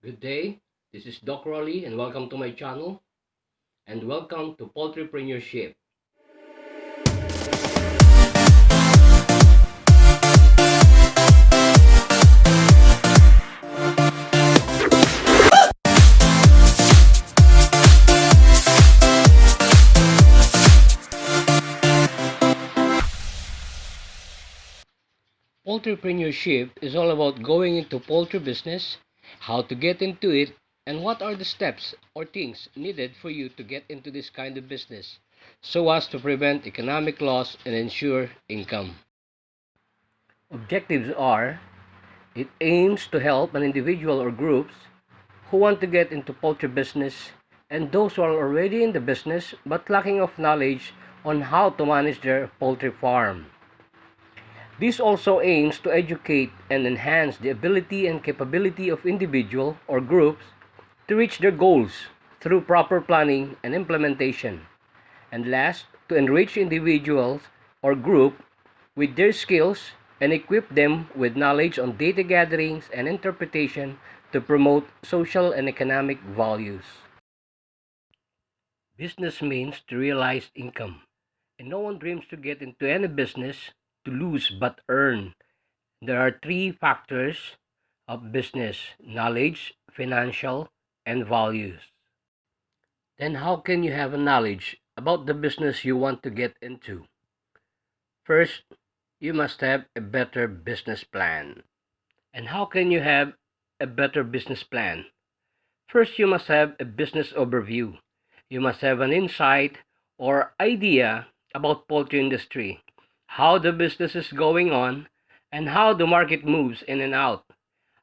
Good day, this is Doc Rolly and welcome to my channel and welcome to Poultrypreneurship. Poultrypreneurship is all about going into poultry business, how to get into it, and what are the steps or things needed for you to get into this kind of business so as to prevent economic loss and ensure income. Objectives are: it aims to help an individual or groups who want to get into poultry business and those who are already in the business but lacking of knowledge on how to manage their poultry farm. This also aims to educate and enhance the ability and capability of individual or groups to reach their goals through proper planning and implementation. And last, to enrich individuals or group with their skills and equip them with knowledge on data gatherings and interpretation to promote social and economic values. Business means to realize income, and no one dreams to get into any business to lose but earn. There are three factors of business: knowledge, financial, and values. Then how can you have a knowledge about the business you want to get into? First, you must have a better business plan. And how can you have a better business plan? First, you must have a business overview. You must have an insight or idea about poultry industry, how the business is going on, and how the market moves in and out,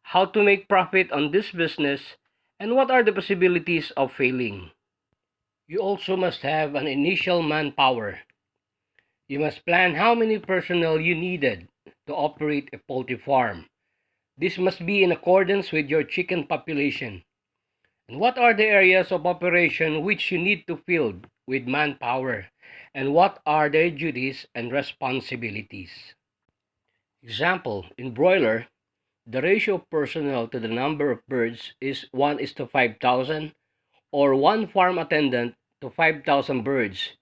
how to make profit on this business, and what are the possibilities of failing. You also must have an initial manpower. You must plan how many personnel you needed to operate a poultry farm. This must be in accordance with your chicken population. And what are the areas of operation which you need to fill with manpower? And what are their duties and responsibilities? Example, in broiler, the ratio of personnel to the number of birds is 1 is to 5,000 or one farm attendant to 5,000 birds.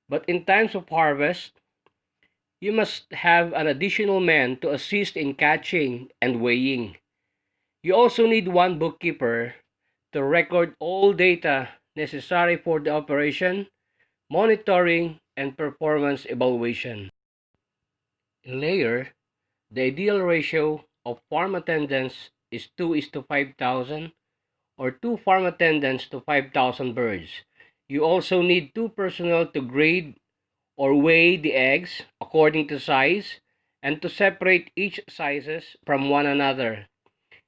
But in times of harvest, you must have an additional man to assist in catching and weighing. You also need one bookkeeper to record all data necessary for the operation, monitoring, and performance evaluation. In layer, the ideal ratio of farm attendants is 2 is to 5,000 or 2 farm attendants to 5,000 birds. You also need 2 personnel to grade or weigh the eggs according to size and to separate each sizes from one another.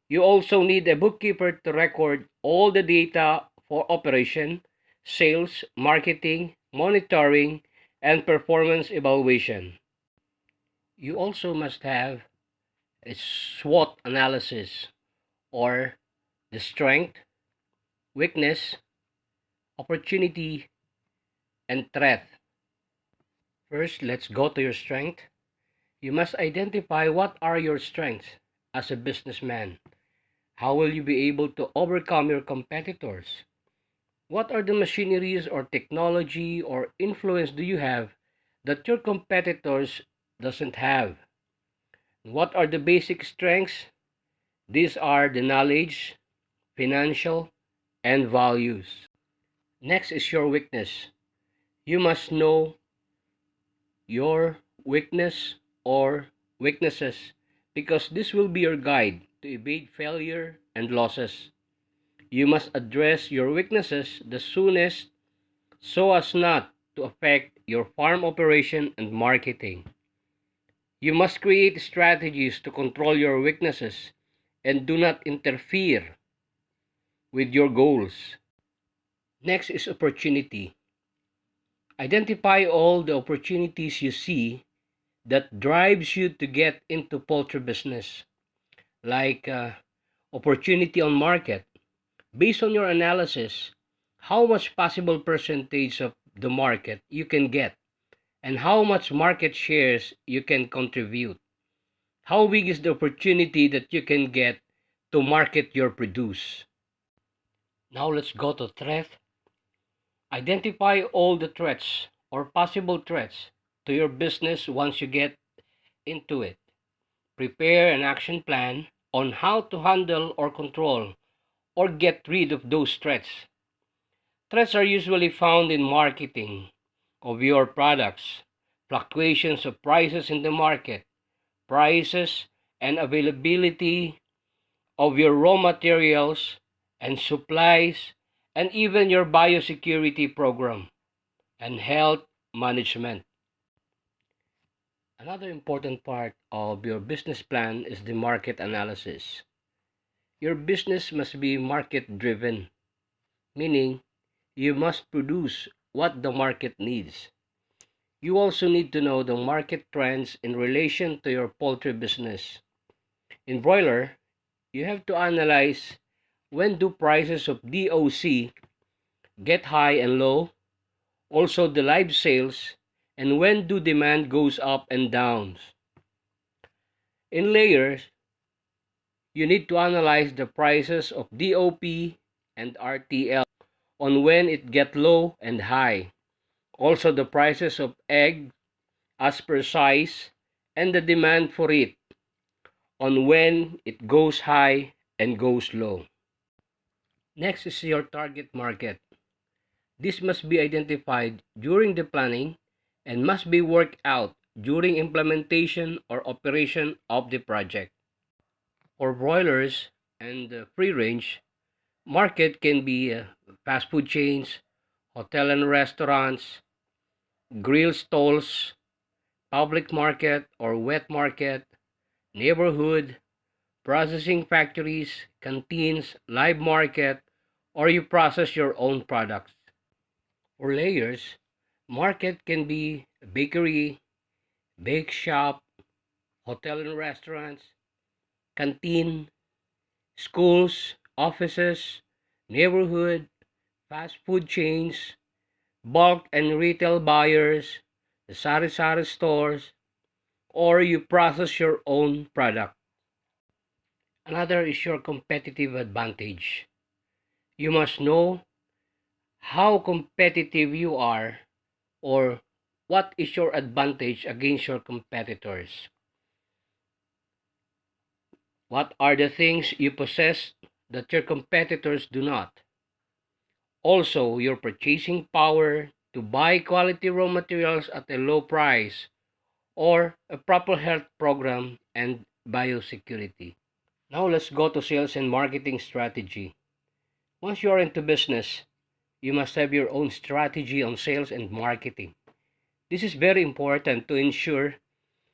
You also need a bookkeeper to record all the data for operation, sales, marketing, monitoring, and performance evaluation. You also must have a SWOT analysis, or the strength, weakness, opportunity, and threat. First, let's go to your strength. You must identify what are your strengths as a businessman. How will you be able to overcome your competitors? What are the machineries or technology or influence do you have that your competitors doesn't have? What are the basic strengths? These are the knowledge, financial, and values. Next is your weakness. You must know your weakness or weaknesses because this will be your guide to evade failure and losses. You must address your weaknesses the soonest so as not to affect your farm operation and marketing. You must create strategies to control your weaknesses and do not interfere with your goals. Next is opportunity. Identify all the opportunities you see that drives you to get into poultry business, like opportunity on market. Based on your analysis, how much possible percentage of the market you can get and how much market shares you can contribute. How big is the opportunity that you can get to market your produce? Now let's go to threat. Identify all the threats or possible threats to your business once you get into it. Prepare an action plan on how to handle or control or get rid of those threats. Threats are usually found in marketing of your products, fluctuations of prices in the market, prices and availability of your raw materials and supplies, and even your biosecurity program and health management. Another important part of your business plan is the market analysis. Your business must be market driven, meaning you must produce what the market needs. You also need to know the market trends in relation to your poultry business. In broiler, you have to analyze when do prices of DOC get high and low, also the live sales, and when do demand goes up and down. In layers, you need to analyze the prices of DOP and RTL on when it get low and high. Also the prices of egg as per size and the demand for it on when it goes high and goes low. Next is your target market. This must be identified during the planning and must be worked out during implementation or operation of the project. For broilers and free range, market can be fast food chains, hotel and restaurants, grill stalls, public market or wet market, neighborhood, processing factories, canteens, live market, or you process your own products. For layers, market can be bakery, bake shop, hotel and restaurants, canteen, schools, offices, neighborhood, fast food chains, bulk and retail buyers, the sari-sari stores, or you process your own product. Another is your competitive advantage. You must know how competitive you are or what is your advantage against your competitors. What are the things you possess that your competitors do not? Also, your purchasing power to buy quality raw materials at a low price or a proper health program and biosecurity. Now let's go to sales and marketing strategy. Once you are into business, you must have your own strategy on sales and marketing. This is very important to ensure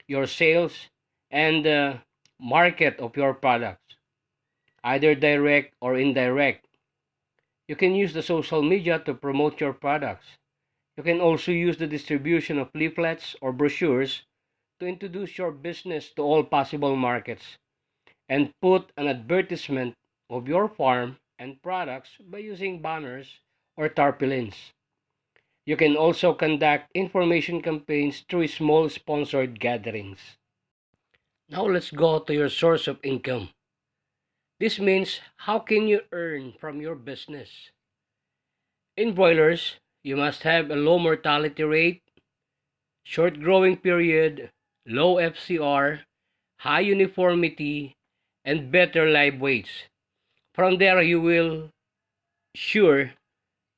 your sales and the market of your products, either direct or indirect. You can use the social media to promote your products. You can also use the distribution of leaflets or brochures to introduce your business to all possible markets and put an advertisement of your farm and products by using banners or tarpaulins. You can also conduct information campaigns through small sponsored gatherings. Now let's go to your source of income. This means how can you earn from your business? In broilers, you must have a low mortality rate, short growing period, low FCR, high uniformity, and better live weights. From there, you will sure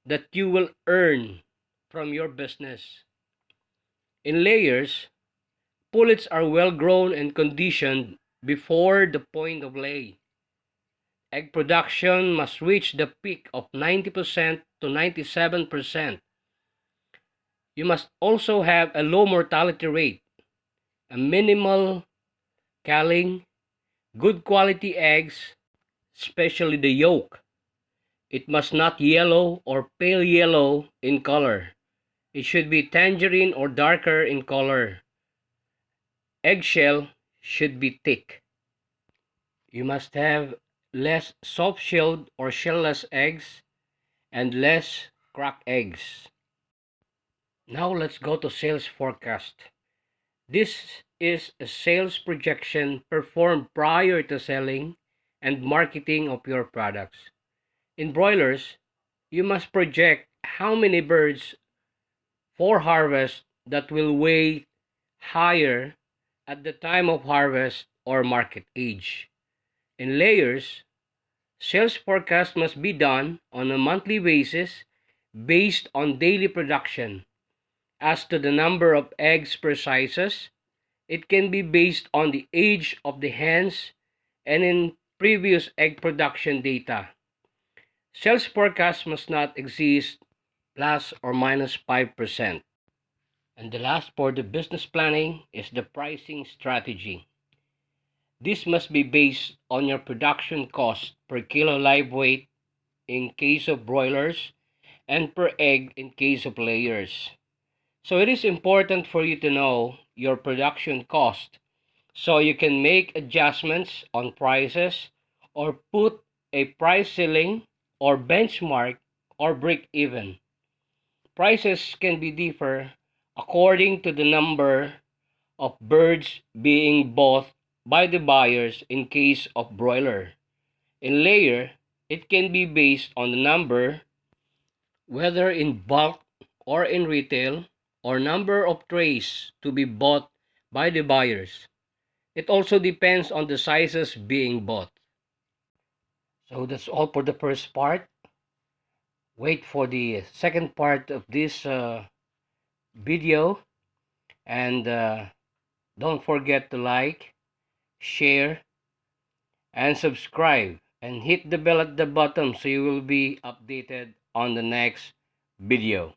that you will earn from your business. In layers, pullets are well grown and conditioned before the point of lay. Egg production must reach the peak of 90% to 97%. You must also have a low mortality rate, a minimal culling, good quality eggs, especially the yolk. It must not yellow or pale yellow in color. It should be tangerine or darker in color. Eggshell should be thick. You must have less soft-shelled or shellless eggs and less cracked eggs. Now let's go to sales forecast. This is a sales projection performed prior to selling and marketing of your products. In broilers, you must project how many birds for harvest that will weigh higher at the time of harvest or market age. In layers, sales forecast must be done on a monthly basis based on daily production. As to the number of eggs per sizes, it can be based on the age of the hens and in previous egg production data. Sales forecast must not exceed plus or minus 5%. And the last for the business planning is the pricing strategy. This must be based on your production cost per kilo live weight in case of broilers and per egg in case of layers. So it is important for you to know your production cost so you can make adjustments on prices or put a price ceiling or benchmark or break even. Prices can be differ according to the number of birds being bought by the buyers in case of broiler. In layer, it can be based on the number, whether in bulk or in retail, or number of trays to be bought by the buyers. It also depends on the sizes being bought. So that's all for the first part. Wait for the second part of this video, and don't forget to like, share, and subscribe, and hit the bell at the bottom so you will be updated on the next video.